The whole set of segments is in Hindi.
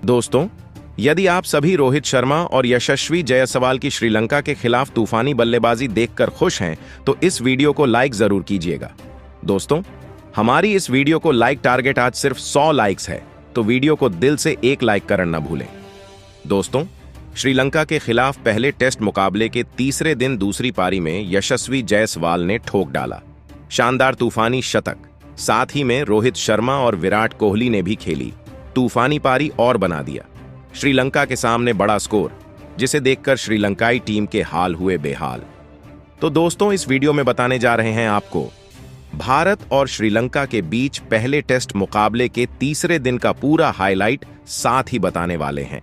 दोस्तों, यदि आप सभी रोहित शर्मा और यशस्वी जायसवाल की श्रीलंका के खिलाफ तूफानी बल्लेबाजी देखकर खुश हैं, तो इस वीडियो को लाइक जरूर कीजिएगा। दोस्तों, हमारी इस वीडियो को लाइक टारगेट आज सिर्फ 100 लाइक्स है, तो वीडियो को दिल से एक लाइक करना न भूलें। दोस्तों, श्रीलंका के खिलाफ पहले टेस्ट मुकाबले के तीसरे दिन दूसरी पारी में यशस्वी जायसवाल ने ठोक डाला। शानदार तूफानी शतक, साथ ही में रोहित शर्मा और विराट कोहली ने भी खेली तूफानी पारी और बना दिया श्रीलंका के सामने बड़ा स्कोर, जिसे देखकर श्रीलंकाई टीम के हाल हुए बेहाल। तो दोस्तों, इस वीडियो में बताने जा रहे हैं आपको भारत और श्रीलंका के बीच पहले टेस्ट मुकाबले के तीसरे दिन का पूरा हाईलाइट, साथ ही बताने वाले हैं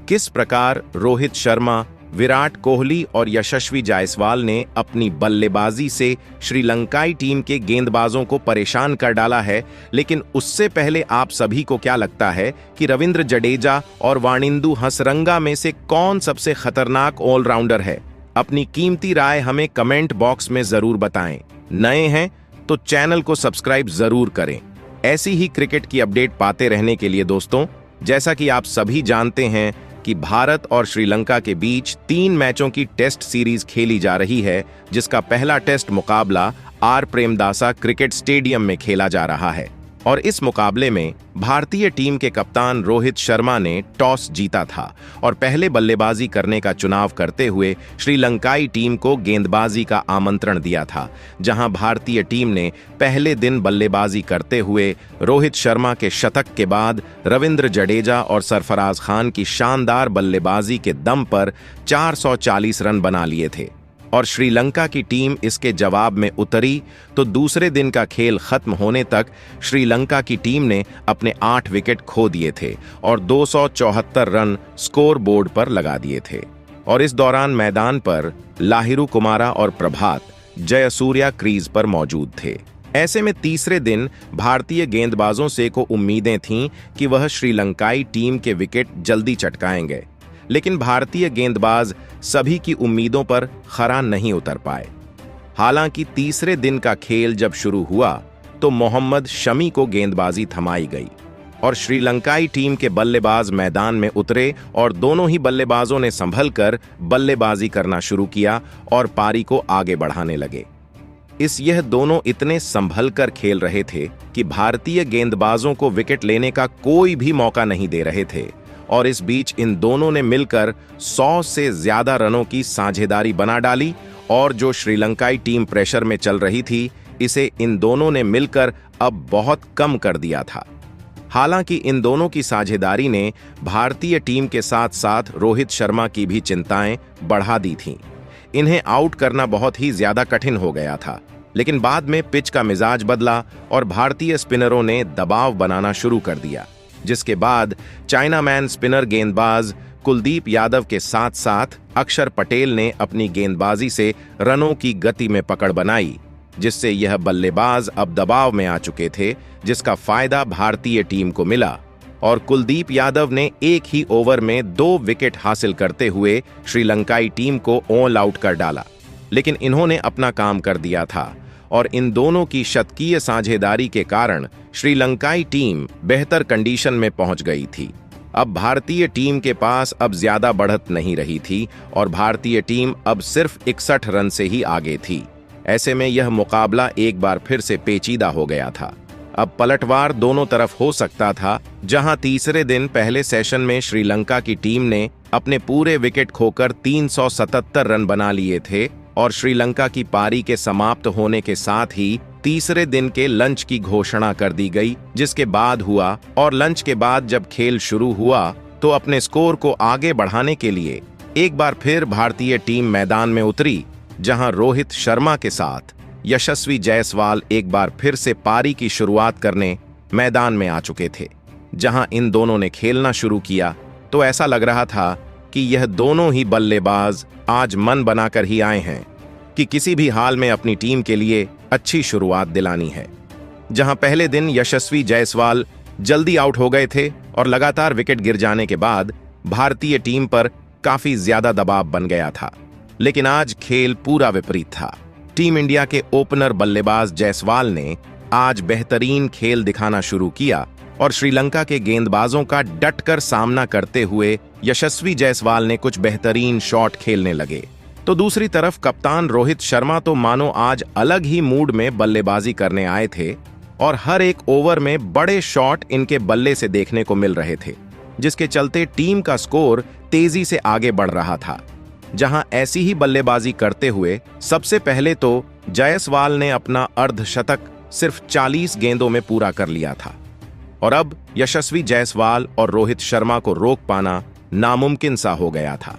किस प्रकार रोहित शर्मा, विराट कोहली और यशस्वी जायसवाल ने अपनी बल्लेबाजी से श्रीलंकाई टीम के गेंदबाजों को परेशान कर डाला है। लेकिन उससे पहले आप सभी को क्या लगता है कि रविंद्र जडेजा और वाणिंदु हसरंगा में से कौन सबसे खतरनाक ऑलराउंडर है? अपनी कीमती राय हमें कमेंट बॉक्स में जरूर बताएं। नए हैं तो चैनल को सब्सक्राइब जरूर करें। ऐसी ही क्रिकेट की अपडेट पाते रहने के लिए दोस्तों, जैसा कि आप सभी जानते हैं कि भारत और श्रीलंका के बीच 3 मैचों की टेस्ट सीरीज खेली जा रही है, जिसका पहला टेस्ट मुकाबला आर प्रेमदासा क्रिकेट स्टेडियम में खेला जा रहा है। और इस मुकाबले में भारतीय टीम के कप्तान रोहित शर्मा ने टॉस जीता था और पहले बल्लेबाजी करने का चुनाव करते हुए श्रीलंकाई टीम को गेंदबाजी का आमंत्रण दिया था, जहां भारतीय टीम ने पहले दिन बल्लेबाजी करते हुए रोहित शर्मा के शतक के बाद रविंद्र जडेजा और सरफराज खान की शानदार बल्लेबाजी के दम पर 440 रन बना लिए थे। और श्रीलंका की टीम इसके जवाब में उतरी तो दूसरे दिन का खेल खत्म होने तक श्रीलंका की टीम ने अपने 8 विकेट खो दिए थे और 274 रन स्कोर बोर्ड पर लगा दिए थे। और इस दौरान मैदान पर लाहिरू कुमारा और प्रभात जयसूर्या क्रीज पर मौजूद थे। ऐसे में तीसरे दिन भारतीय गेंदबाजों से को उम्मीदें थीं कि वह श्रीलंकाई टीम के विकेट जल्दी चटकाएंगे, लेकिन भारतीय गेंदबाज सभी की उम्मीदों पर खरा नहीं उतर पाए। हालांकि तीसरे दिन का खेल जब शुरू हुआ तो मोहम्मद शमी को गेंदबाजी थमाई गई और श्रीलंकाई टीम के बल्लेबाज मैदान में उतरे और दोनों ही बल्लेबाजों ने संभलकर बल्लेबाजी करना शुरू किया और पारी को आगे बढ़ाने लगे। यह दोनों इतने संभलकर खेल रहे थे कि भारतीय गेंदबाजों को विकेट लेने का कोई भी मौका नहीं दे रहे थे। और इस बीच इन दोनों ने मिलकर 100 से ज्यादा रनों की साझेदारी बना डाली और जो श्रीलंकाई टीम प्रेशर में चल रही थी, इसे इन दोनों ने मिलकर अब बहुत कम कर दिया था। हालांकि इन दोनों की साझेदारी ने भारतीय टीम के साथ साथ रोहित शर्मा की भी चिंताएं बढ़ा दी थीं। इन्हें आउट करना बहुत ही ज्यादा कठिन हो गया था, लेकिन बाद में पिच का मिजाज बदला और भारतीय स्पिनरों ने दबाव बनाना शुरू कर दिया, जिसके बाद चाइनामैन स्पिनर गेंदबाज कुलदीप यादव के साथ साथ अक्षर पटेल ने अपनी गेंदबाजी से रनों की गति में पकड़ बनाई, जिससे यह बल्लेबाज अब दबाव में आ चुके थे, जिसका फायदा भारतीय टीम को मिला। और कुलदीप यादव ने एक ही ओवर में 2 विकेट हासिल करते हुए श्रीलंकाई टीम को ऑल आउट कर डाला। लेकिन इन्होंने अपना काम कर दिया था और इन दोनों की शतकीय साझेदारी के कारण श्रीलंकाई टीम बेहतर कंडीशन में पहुंच गई थी। अब भारतीय टीम के पास अब ज्यादा बढ़त नहीं रही थी और भारतीय टीम अब सिर्फ 61 रन से ही आगे थी। ऐसे में यह मुकाबला एक बार फिर से पेचीदा हो गया था। अब पलटवार दोनों तरफ हो सकता था, जहां तीसरे दिन पहले सेशन में श्रीलंका की टीम ने अपने पूरे विकेट खोकर 377 रन बना लिए थे और श्रीलंका की पारी के समाप्त होने के साथ ही तीसरे दिन के लंच की घोषणा कर दी गई, जिसके बाद हुआ। और लंच के बाद जब खेल शुरू हुआ तो अपने स्कोर को आगे बढ़ाने के लिए एक बार फिर भारतीय टीम मैदान में उतरी, जहां रोहित शर्मा के साथ यशस्वी जायसवाल एक बार फिर से पारी की शुरुआत करने मैदान में आ चुके थे। जहां इन दोनों ने खेलना शुरू किया तो ऐसा लग रहा था कि यह दोनों ही बल्लेबाज आज मन बनाकर ही आए हैं कि किसी भी हाल में अपनी टीम के लिए अच्छी शुरुआत दिलानी है। जहां पहले दिन यशस्वी जायसवाल जल्दी आउट हो गए थे और लगातार विकेट गिर जाने के बाद भारतीय टीम पर काफी ज्यादा दबाव बन गया था, लेकिन आज खेल पूरा विपरीत था। टीम इंडिया के ओपनर बल्लेबाज जायसवाल ने आज बेहतरीन खेल दिखाना शुरू किया और श्रीलंका के गेंदबाजों का डटकर सामना करते हुए यशस्वी जायसवाल ने कुछ बेहतरीन शॉट खेलने लगे। तो दूसरी तरफ कप्तान रोहित शर्मा तो मानो आज अलग ही मूड में बल्लेबाजी करने आए थे और हर एक ओवर में बड़े शॉट इनके बल्ले से देखने को मिल रहे थे, जिसके चलते टीम का स्कोर तेजी से आगे बढ़ रहा था। जहां ऐसी ही बल्लेबाजी करते हुए सबसे पहले तो जायसवाल ने अपना अर्धशतक सिर्फ 40 गेंदों में पूरा कर लिया था और अब यशस्वी जायसवाल और रोहित शर्मा को रोक पाना नामुमकिन सा हो गया था।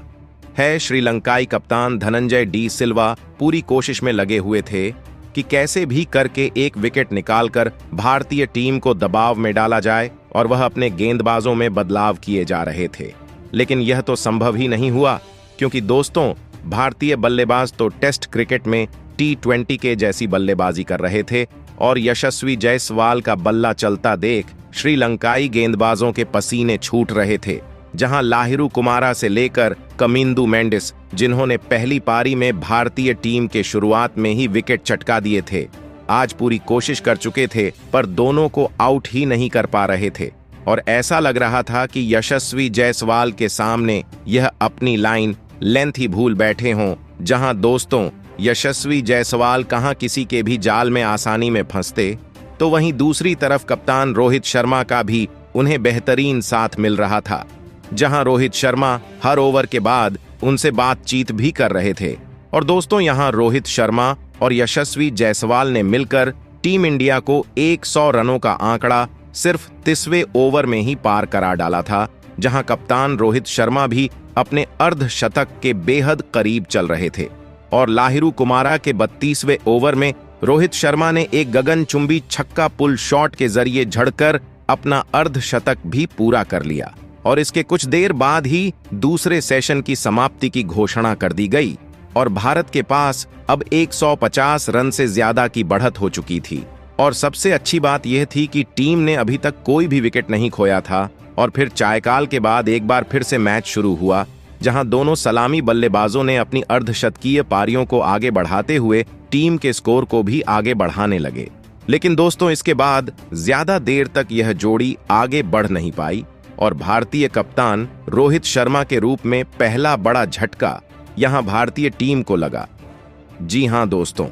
श्रीलंकाई कप्तान धनंजय डी सिल्वा पूरी कोशिश में लगे हुए थे कि कैसे भी करके एक विकेट निकालकर भारतीय टीम को दबाव में डाला जाए और वह अपने गेंदबाजों में बदलाव किए जा रहे थे। लेकिन यह तो संभव ही नहीं हुआ, क्योंकि दोस्तों भारतीय बल्लेबाज तो टेस्ट क्रिकेट में T20 के जैसी बल्लेबाजी कर रहे थे और यशस्वी जायसवाल का बल्ला चलता देख श्रीलंकाई गेंदबाजों के पसीने छूट रहे थे। जहां लाहिरू कुमारा से लेकर कमिंदु मेंडिस, जिन्होंने पहली पारी में भारतीय टीम के शुरुआत में ही विकेट चटका दिए थे, आज पूरी कोशिश कर चुके थे पर दोनों को आउट ही नहीं कर पा रहे थे और ऐसा लग रहा था कि यशस्वी जायसवाल के सामने यह अपनी लाइन लेंथ ही भूल बैठे हों। जहां दोस्तों यशस्वी जायसवाल कहां किसी के भी जाल में आसानी में फंसते, तो वहीं दूसरी तरफ कप्तान रोहित शर्मा का भी उन्हें बेहतरीन साथ मिल रहा था। जहां रोहित शर्मा हर ओवर के बाद उनसे बातचीत भी कर रहे थे और दोस्तों यहां रोहित शर्मा और यशस्वी जायसवाल ने मिलकर टीम इंडिया को 100 रनों का आंकड़ा सिर्फ 30वें ओवर में ही पार करा डाला था। जहां कप्तान रोहित शर्मा भी अपने अर्धशतक के बेहद करीब चल रहे थे और लाहिरू कुमारा के 32वें ओवर में रोहित शर्मा ने एक गगनचुंबी छक्का पुल शॉट के जरिए झड़कर अपना अर्धशतक भी पूरा कर लिया और इसके कुछ देर बाद ही दूसरे सेशन की समाप्ति की घोषणा कर दी गई और भारत के पास अब 150 रन से ज्यादा की बढ़त हो चुकी थी। और सबसे अच्छी बात यह थी कि टीम ने अभी तक कोई भी विकेट नहीं खोया था और फिर चायकाल के बाद एक बार फिर से मैच शुरू हुआ, जहां दोनों सलामी बल्लेबाजों ने अपनी अर्धशतकीय पारियों को आगे बढ़ाते हुए टीम के स्कोर को भी आगे बढ़ाने लगे। लेकिन दोस्तों इसके बाद ज्यादा देर तक यह जोड़ी आगे बढ़ नहीं पाई और भारतीय कप्तान रोहित शर्मा के रूप में पहला बड़ा झटका यहां भारतीय टीम को लगा। जी हां दोस्तों,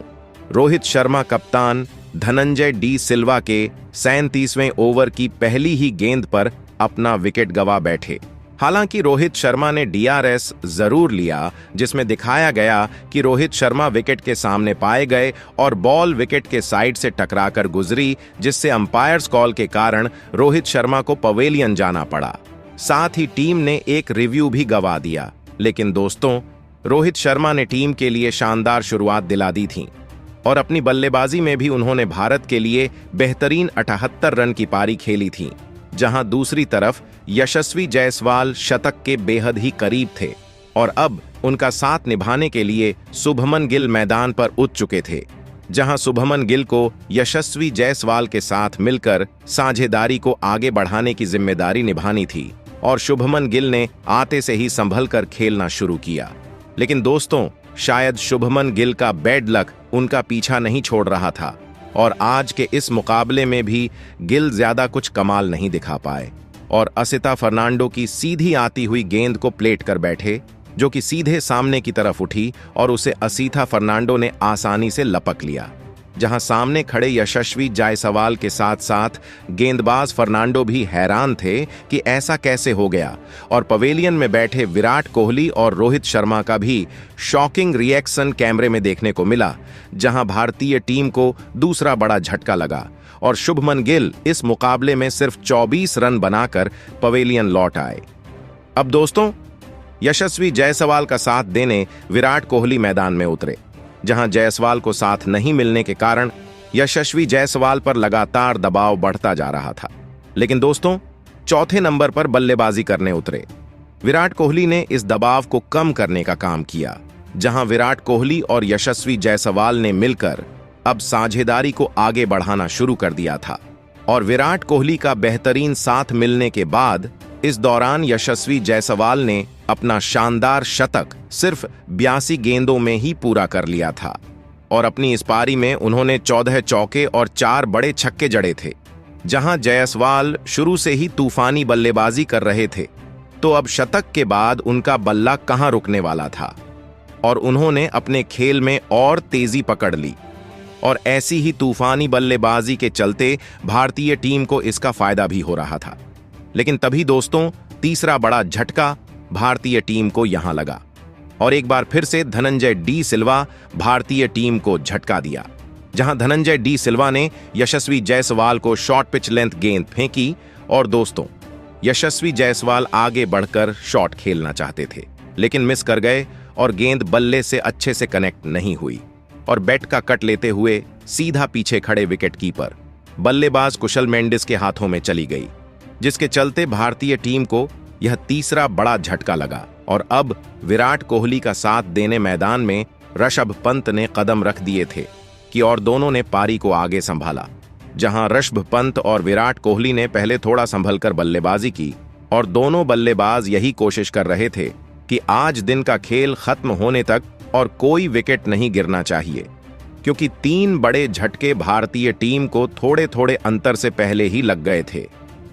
रोहित शर्मा कप्तान धनंजय डी सिल्वा के 37वें ओवर की पहली ही गेंद पर अपना विकेट गंवा बैठे। हालांकि रोहित शर्मा ने DRS जरूर लिया, जिसमें दिखाया गया कि रोहित शर्मा विकेट के सामने पाए गए और बॉल विकेट के साइड से टकराकर गुजरी, जिससे अंपायर्स कॉल के कारण रोहित शर्मा को पवेलियन जाना पड़ा। साथ ही टीम ने एक रिव्यू भी गवा दिया। लेकिन दोस्तों रोहित शर्मा ने टीम के लिए शानदार शुरुआत दिला दी थी और अपनी बल्लेबाजी में भी उन्होंने भारत के लिए बेहतरीन 78 रन की पारी खेली थी। जहां दूसरी तरफ यशस्वी जायसवाल शतक के बेहद ही करीब थे और अब उनका साथ निभाने के लिए शुभमन गिल मैदान पर उतर चुके थे। जहां शुभमन गिल को यशस्वी जायसवाल के साथ मिलकर साझेदारी को आगे बढ़ाने की जिम्मेदारी निभानी थी और शुभमन गिल ने आते से ही संभल कर खेलना शुरू किया। लेकिन दोस्तों शायद शुभमन गिल का बैड लक उनका पीछा नहीं छोड़ रहा था और आज के इस मुकाबले में भी गिल ज्यादा कुछ कमाल नहीं दिखा पाए और असिता फर्नांडो की सीधी आती हुई गेंद को प्लेट कर बैठे, जो कि सीधे सामने की तरफ उठी और उसे असिता फर्नांडो ने आसानी से लपक लिया। जहां सामने खड़े यशस्वी जायसवाल के साथ साथ गेंदबाज फर्नांडो भी हैरान थे कि ऐसा कैसे हो गया और पवेलियन में बैठे विराट कोहली और रोहित शर्मा का भी शॉकिंग रिएक्शन कैमरे में देखने को मिला। जहां भारतीय टीम को दूसरा बड़ा झटका लगा और शुभमन गिल इस मुकाबले में सिर्फ 24 रन बनाकर पवेलियन लौट आए। अब दोस्तों यशस्वी जायसवाल का साथ देने विराट कोहली मैदान में उतरे, जहां जायसवाल को साथ नहीं मिलने के कारण यशस्वी जायसवाल पर लगातार दबाव बढ़ता जा रहा था। लेकिन दोस्तों चौथे नंबर पर बल्लेबाजी करने उतरे विराट कोहली ने इस दबाव को कम करने का काम किया, जहां विराट कोहली और यशस्वी जायसवाल ने मिलकर अब साझेदारी को आगे बढ़ाना शुरू कर दिया था और विराट कोहली का बेहतरीन साथ मिलने के बाद इस दौरान यशस्वी जायसवाल ने अपना शानदार शतक सिर्फ 82 गेंदों में ही पूरा कर लिया था और अपनी इस पारी में उन्होंने 14 चौके और 4 बड़े छक्के जड़े थे। जहां जायसवाल शुरू से ही तूफानी बल्लेबाजी कर रहे थे, तो अब शतक के बाद उनका बल्ला कहां रुकने वाला था और उन्होंने अपने खेल में और तेजी पकड़ ली। और ऐसी ही तूफानी बल्लेबाजी के चलते भारतीय टीम को इसका फायदा भी हो रहा था। लेकिन तभी दोस्तों, तीसरा बड़ा झटका भारतीय टीम को यहां लगा और एक बार फिर से धनंजय डी सिल्वा भारतीय टीम को झटका दिया, जहां धनंजय डी सिल्वा ने यशस्वी जायसवाल को शॉर्ट पिच लेंथ गेंद फेंकी। और दोस्तों, यशस्वी जायसवाल आगे बढ़कर शॉट खेलना चाहते थे, लेकिन मिस कर गए और गेंद बल्ले से अच्छे से कनेक्ट नहीं हुई और बैट का कट लेते हुए सीधा पीछे खड़े विकेट कीपर बल्लेबाज कुशल मेंडिस के हाथों में चली गई, जिसके चलते भारतीय टीम को यह तीसरा बड़ा झटका लगा। और अब विराट कोहली का साथ देने मैदान में ऋषभ पंत ने कदम रख दिए थे कि और दोनों ने पारी को आगे संभाला। जहां ऋषभ पंत और विराट कोहली ने पहले थोड़ा संभलकर बल्लेबाजी की और दोनों बल्लेबाज यही कोशिश कर रहे थे कि आज दिन का खेल खत्म होने तक और कोई विकेट नहीं गिरना चाहिए, क्योंकि 3 बड़े झटके भारतीय टीम को थोड़े थोड़े अंतर से पहले ही लग गए थे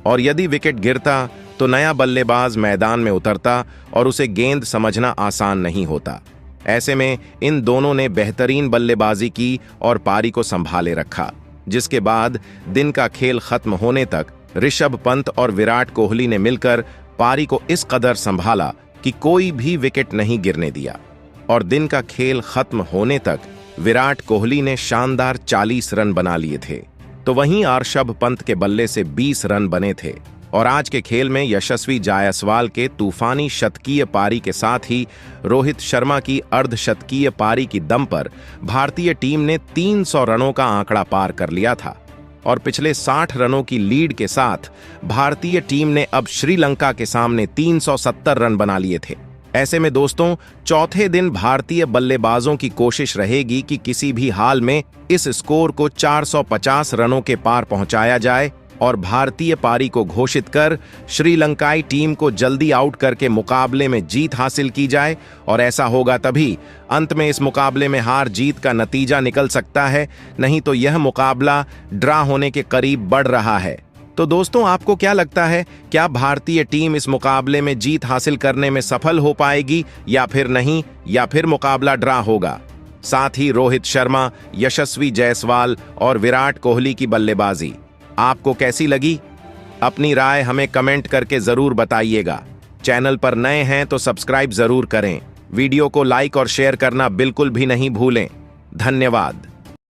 और यदि विकेट गिरता तो नया बल्लेबाज मैदान में उतरता और उसे गेंद समझना आसान नहीं होता। ऐसे में इन दोनों ने बेहतरीन बल्लेबाजी की और पारी को संभाले रखा, जिसके बाद दिन का खेल खत्म होने तक ऋषभ पंत और विराट कोहली ने मिलकर पारी को इस कदर संभाला कि कोई भी विकेट नहीं गिरने दिया। और दिन का खेल खत्म होने तक विराट कोहली ने शानदार 40 रन बना लिए थे, तो वहीं ऋषभ पंत के बल्ले से 20 रन बने थे। और आज के खेल में यशस्वी जायसवाल के तूफानी शतकीय पारी के साथ ही रोहित शर्मा की अर्धशतकीय पारी की दम पर भारतीय टीम ने 300 रनों का आंकड़ा पार कर लिया था और पिछले 60 रनों की लीड के साथ भारतीय टीम ने अब श्रीलंका के सामने 370 रन बना लिए थे। ऐसे में दोस्तों, चौथे दिन भारतीय बल्लेबाजों की कोशिश रहेगी कि किसी भी हाल में इस स्कोर को 450 रनों के पार पहुंचाया जाए और भारतीय पारी को घोषित कर श्रीलंकाई टीम को जल्दी आउट करके मुकाबले में जीत हासिल की जाए। और ऐसा होगा तभी अंत में इस मुकाबले में हार जीत का नतीजा निकल सकता है, नहीं तो यह मुकाबला ड्रा होने के करीब बढ़ रहा है। तो दोस्तों, आपको क्या लगता है, क्या भारतीय टीम इस मुकाबले में जीत हासिल करने में सफल हो पाएगी या फिर नहीं, या फिर मुकाबला ड्रा होगा? साथ ही रोहित शर्मा, यशस्वी जायसवाल और विराट कोहली की बल्लेबाजी आपको कैसी लगी? अपनी राय हमें कमेंट करके जरूर बताइएगा। चैनल पर नए हैं तो सब्सक्राइब जरूर करें। वीडियो को लाइक और शेयर करना बिल्कुल भी नहीं भूलें। धन्यवाद।